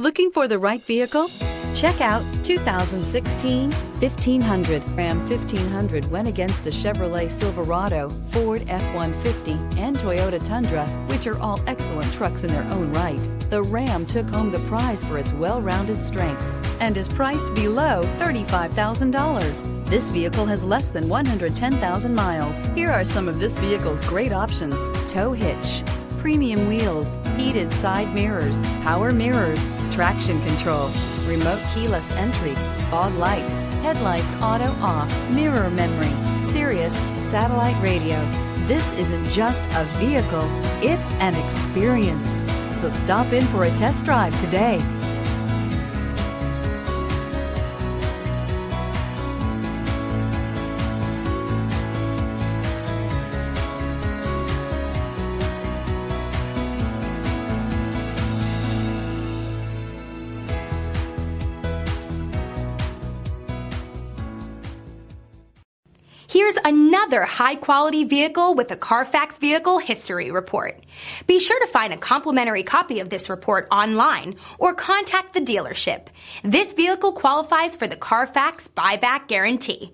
Looking for the right vehicle? Check out 2016 1500. Ram 1500 went against the Chevrolet Silverado, Ford F-150, and Toyota Tundra, which are all excellent trucks in their own right. The Ram took home the prize for its well-rounded strengths and is priced below $35,000. This vehicle has less than 110,000 miles. Here are some of this vehicle's great options: tow hitch, premium wheels, heated side mirrors, power mirrors, traction control, remote keyless entry, fog lights, headlights auto off, mirror memory, Sirius satellite radio. This isn't just a vehicle, it's an experience. So stop in for a test drive today. Here's another high-quality vehicle with a Carfax Vehicle History Report. Be sure to find a complimentary copy of this report online or contact the dealership. This vehicle qualifies for the Carfax Buyback Guarantee.